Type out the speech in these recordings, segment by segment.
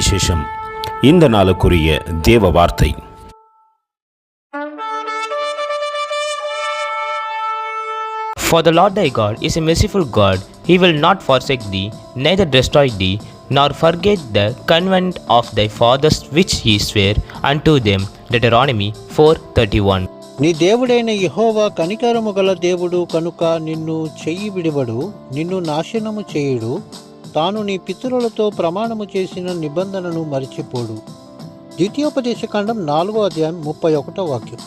சுவிசேஷம். இந்த நாளுக்குரிய தேவ வார்த்தை. For the Lord thy God is a merciful God. He will not forsake thee, neither destroy thee, nor forget the covenant of thy fathers which he sware unto them. Deuteronomy 4:31. నీ దేవుడైన యెహోవా కనికరము గల దేవుడు కనుక నిన్ను చెయ్యి విడివడు, నిన్ను నాశనము చేయుడు. తాను నీ పితరులతో ప్రమాణము చేసిన నిబంధనను మరిచిపోడు. ద్వితీయోపదేశకాండం 4:31 ವಾಕ್ಯ.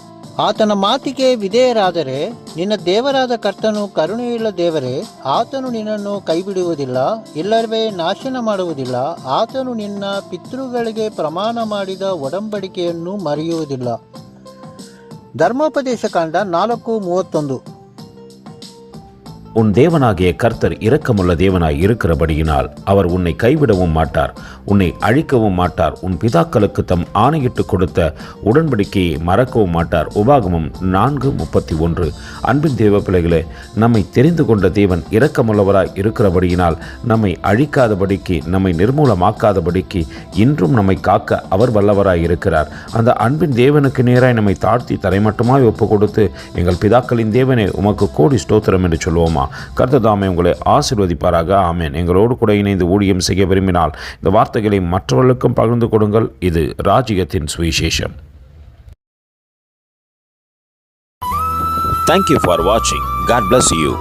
ಆತನ ಮಾತಿಗೆ ವಿಧೇಯರಾದರೆ ನಿನ್ನ ದೇವರಾದ ಕರ್ತನು ಕರುಣೆಯುಳ್ಳ ದೇವರೇ. ಆತನು ನಿನ್ನನ್ನು ಕೈಬಿಡುವುದಿಲ್ಲ, ಇಲ್ಲವೇ ನಾಶನ ಮಾಡುವುದಿಲ್ಲ. ಆತನು ನಿನ್ನ ಪಿತೃಗಳಿಗೆ ಪ್ರಮಾಣ ಮಾಡಿದ ಒಡಂಬಡಿಕೆಯನ್ನು ಮರೆಯುವುದಿಲ್ಲ. ಧರ್ಮೋಪದೇಶಕಾಂಡ 4:31. உன் தேவனாகிய கர்த்தர் இரக்கமுள்ள தேவனாய் இருக்கிறபடியினால் அவர் உன்னை கைவிடவும் மாட்டார், உன்னை அழிக்கவும் மாட்டார். உன் பிதாக்களுக்கு தம் ஆணையிட்டு கொடுத்த உடன்படிக்கையை மறக்கவும் மாட்டார். உபாகமம் 4:31. அன்பின் தேவ பிள்ளைகளே, நம்மை தெரிந்து கொண்ட தேவன் இரக்கமுள்ளவராய் இருக்கிறபடியினால் நம்மை அழிக்காதபடிக்கு, நம்மை நிர்மூலமாக்காதபடிக்கு இன்றும் நம்மை காக்க அவர் வல்லவராய் இருக்கிறார். அந்த அன்பின் தேவனுக்கு நேராய் நம்மை தாழ்த்தி தரைமட்டமாய் ஒப்பு கொடுத்து, எங்கள் பிதாக்களின் தேவனே உமக்கு கோடி ஸ்தோத்திரம் என்று சொல்வோமா? கர்த்தர் தாமே உங்களை ஆசீர்வதிப்பாராக. ஆமென். எங்களோடு கூட இணைந்து ஊழியம் செய்ய விரும்பினால் இந்த வார்த்தைகளை மற்றவர்களுக்கும் பகிர்ந்து கொடுங்கள். இது ராஜ்யத்தின் சுவிசேஷம். Thank you for watching. God bless you.